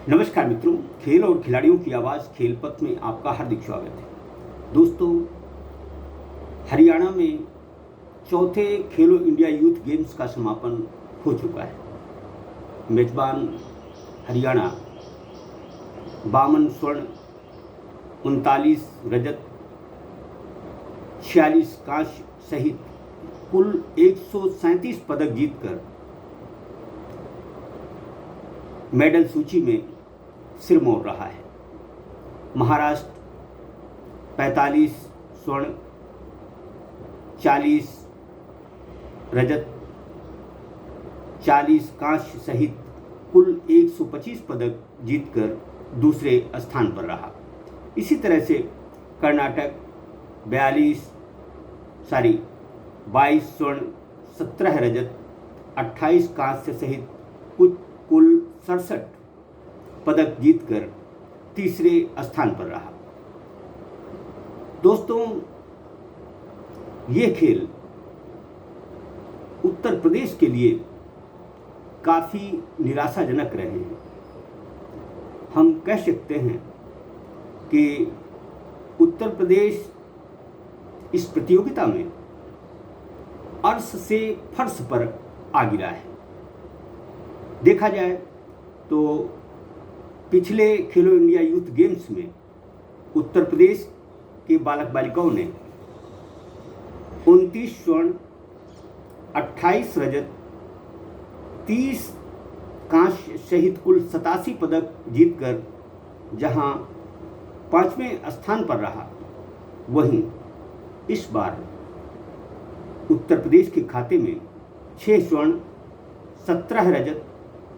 नमस्कार मित्रों, खेल और खिलाड़ियों की आवाज़ खेल पथ में आपका हार्दिक स्वागत है। दोस्तों, हरियाणा में चौथे खेलो इंडिया यूथ गेम्स का समापन हो चुका है। मेजबान हरियाणा 52 स्वर्ण, 39 रजत, 46 कांस्य सहित कुल 137 पदक जीतकर मेडल सूची में सिर मोड़ रहा है। महाराष्ट्र 45 स्वर्ण, 40 रजत, 40 कांस्य सहित कुल 125 पदक जीतकर दूसरे स्थान पर रहा। इसी तरह से कर्नाटक 22 स्वर्ण, 17 रजत, 28 कांस्य सहित कुल 67 पदक जीतकर तीसरे स्थान पर रहा। दोस्तों, ये खेल उत्तर प्रदेश के लिए काफ़ी निराशाजनक रहे हैं। हम कह सकते हैं कि उत्तर प्रदेश इस प्रतियोगिता में अर्श से फर्श पर आ गिरा है। देखा जाए तो पिछले खेलो इंडिया यूथ गेम्स में उत्तर प्रदेश के बालक बालिकाओं ने 29 स्वर्ण, 28 रजत, 30 कांस्य सहित कुल 87 पदक जीतकर जहां 5वें स्थान पर रहा, वहीं इस बार उत्तर प्रदेश के खाते में 6 स्वर्ण, 17 रजत,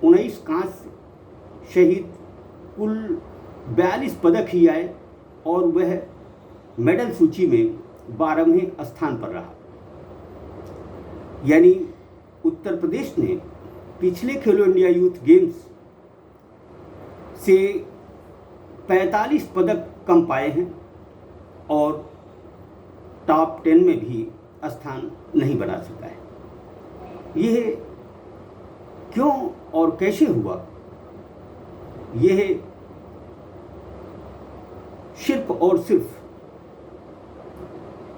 19 कांस्य सहित कुल 42 पदक ही आए और वह मेडल सूची में 12वें स्थान पर रहा। यानी उत्तर प्रदेश ने पिछले खेलो इंडिया यूथ गेम्स से 45 पदक कम पाए हैं और टॉप 10 में भी स्थान नहीं बना सका है। यह क्यों और कैसे हुआ, यह सिर्फ और सिर्फ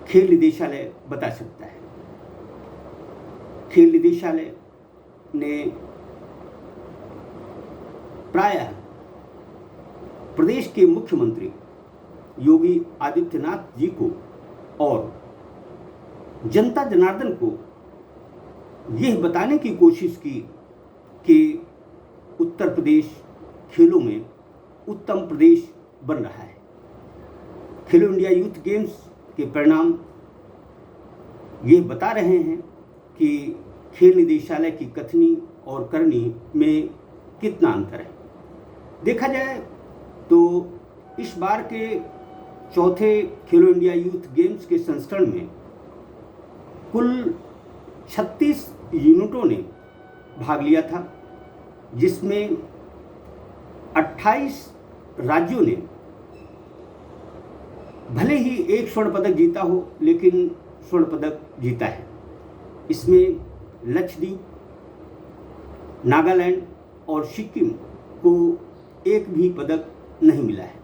खेल निदेशालय बता सकता है। खेल निदेशालय ने प्रायः प्रदेश के मुख्यमंत्री योगी आदित्यनाथ जी को और जनता जनार्दन को यह बताने की कोशिश की कि उत्तर प्रदेश खेलों में उत्तम प्रदेश बन रहा है। खेलो इंडिया यूथ गेम्स के परिणाम ये बता रहे हैं कि खेल निदेशालय की कथनी और करनी में कितना अंतर है। देखा जाए तो इस बार के चौथे खेलो इंडिया यूथ गेम्स के संस्करण में कुल 36 यूनिटों ने भाग लिया था, जिसमें 28 राज्यों ने भले ही एक स्वर्ण पदक जीता हो, लेकिन स्वर्ण पदक जीता है। इसमें लक्षद्वीप, नागालैंड और सिक्किम को एक भी पदक नहीं मिला है।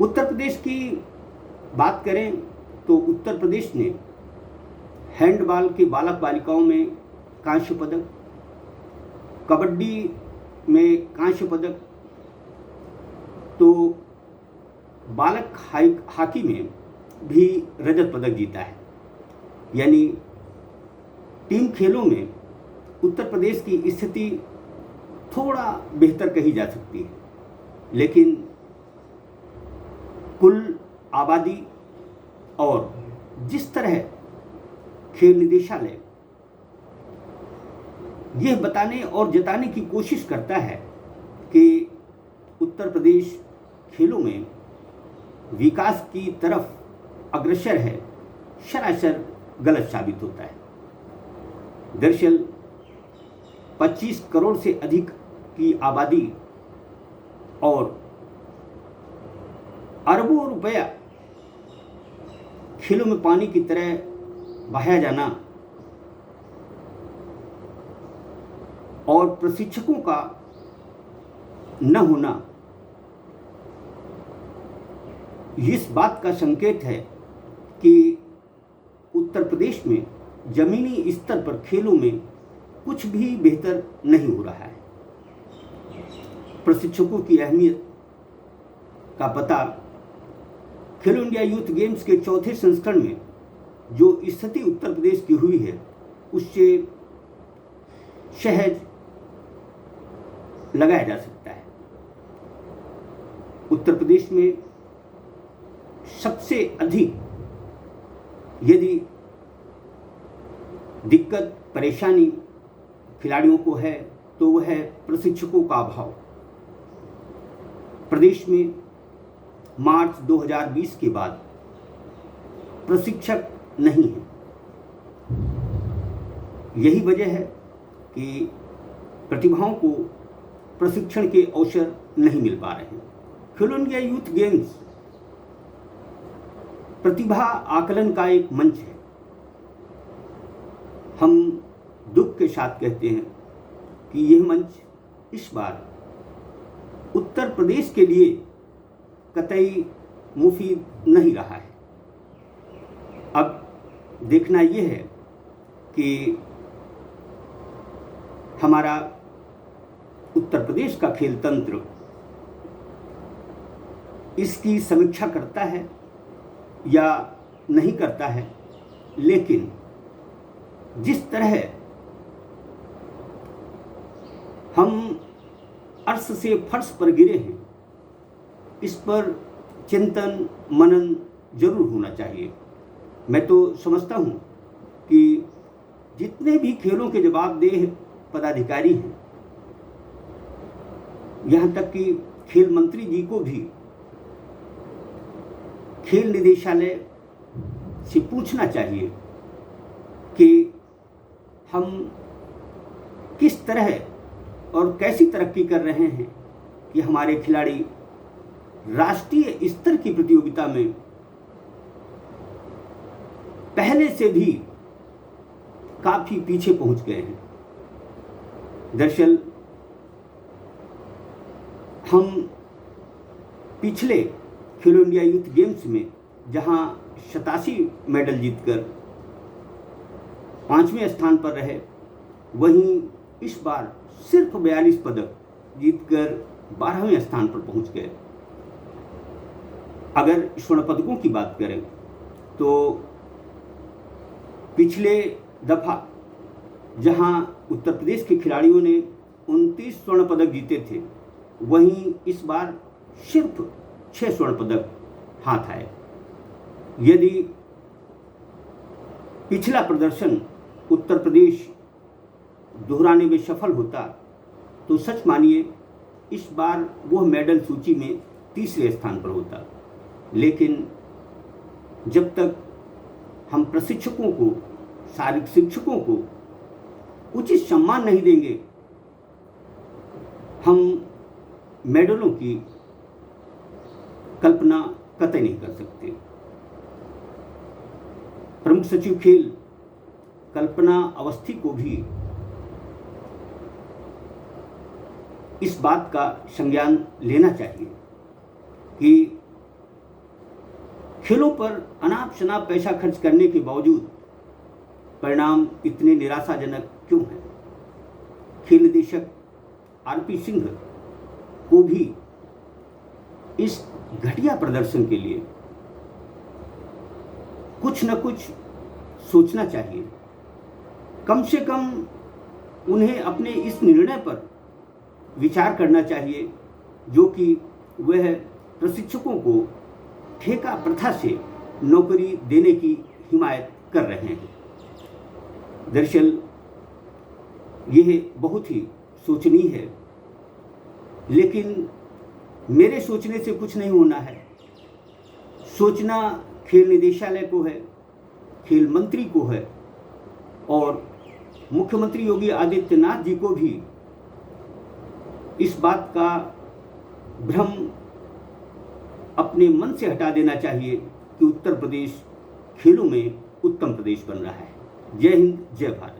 उत्तर प्रदेश की बात करें तो उत्तर प्रदेश ने हैंडबॉल के बालक बालिकाओं में कांस्य पदक, कबड्डी में कांस्य पदक, तो बालक हॉकी में भी रजत पदक जीता है। यानी टीम खेलों में उत्तर प्रदेश की स्थिति थोड़ा बेहतर कही जा सकती है, लेकिन कुल आबादी और जिस तरह खेल निदेशालय यह बताने और जताने की कोशिश करता है कि उत्तर प्रदेश खेलों में विकास की तरफ अग्रसर है, सरासर गलत साबित होता है। दरअसल 25 करोड़ से अधिक की आबादी और अरबों रुपया खेलों में पानी की तरह बहाया जाना और प्रशिक्षकों का न होना इस बात का संकेत है कि उत्तर प्रदेश में जमीनी स्तर पर खेलों में कुछ भी बेहतर नहीं हो रहा है। प्रशिक्षकों की अहमियत का पता खेलो इंडिया यूथ गेम्स के चौथे संस्करण में जो स्थिति उत्तर प्रदेश की हुई है उससे सहज लगाया जा सकता है। उत्तर प्रदेश में सबसे अधिक यदि दिक्कत परेशानी खिलाड़ियों को है तो वह है प्रशिक्षकों का अभाव। प्रदेश में मार्च 2020 के बाद प्रशिक्षक नहीं है। यही वजह है कि प्रतिभाओं को प्रशिक्षण के अवसर नहीं मिल पा रहे हैं। खेलो इंडिया यूथ गेम्स प्रतिभा आकलन का एक मंच है। हम दुख के साथ कहते हैं कि यह मंच इस बार उत्तर प्रदेश के लिए कतई मुफीद नहीं रहा है। अब देखना यह है कि हमारा उत्तर प्रदेश का खेल तंत्र इसकी समीक्षा करता है या नहीं करता है, लेकिन जिस तरह हम अर्श से फर्श पर गिरे हैं इस पर चिंतन मनन जरूर होना चाहिए। मैं तो समझता हूँ कि जितने भी खेलों के जवाबदेह पदाधिकारी हैं, यहाँ तक कि खेल मंत्री जी को भी खेल निदेशालय से पूछना चाहिए कि हम किस तरह और कैसी तरक्की कर रहे हैं कि हमारे खिलाड़ी राष्ट्रीय स्तर की प्रतियोगिता में पहले से भी काफी पीछे पहुंच गए हैं। दरअसल हम पिछले खेलो इंडिया यूथ गेम्स में जहां 87 मेडल जीतकर 5वें स्थान पर रहे, वहीं इस बार सिर्फ 42 पदक जीतकर 12वें स्थान पर पहुंच गए। अगर स्वर्ण पदकों की बात करें तो पिछले दफा जहां उत्तर प्रदेश के खिलाड़ियों ने 29 स्वर्ण पदक जीते थे, वहीं इस बार सिर्फ 6 स्वर्ण पदक हाथ आए। यदि पिछला प्रदर्शन उत्तर प्रदेश दोहराने में सफल होता तो सच मानिए इस बार वह मेडल सूची में तीसरे स्थान पर होता। लेकिन जब तक हम प्रशिक्षकों को, शारीरिक शिक्षकों को उचित सम्मान नहीं देंगे, हम मेडलों की कल्पना कतई नहीं कर सकते। प्रमुख सचिव खेल कल्पना अवस्थी को भी इस बात का संज्ञान लेना चाहिए कि खेलों पर अनाप शनाप पैसा खर्च करने के बावजूद परिणाम इतने निराशाजनक क्यों हैं। खेल निदेशक आरपी सिंह को भी इस घटिया प्रदर्शन के लिए कुछ न कुछ सोचना चाहिए। कम से कम उन्हें अपने इस निर्णय पर विचार करना चाहिए जो कि वह प्रशिक्षकों को ठेका प्रथा से नौकरी देने की हिमायत कर रहे हैं। दरअसल यह बहुत ही सोचनीय है, लेकिन मेरे सोचने से कुछ नहीं होना है। सोचना खेल निदेशालय को है, खेल मंत्री को है, और मुख्यमंत्री योगी आदित्यनाथ जी को भी इस बात का भ्रम अपने मन से हटा देना चाहिए कि उत्तर प्रदेश खेलों में उत्तम प्रदेश बन रहा है। जय हिंद, जय भारत।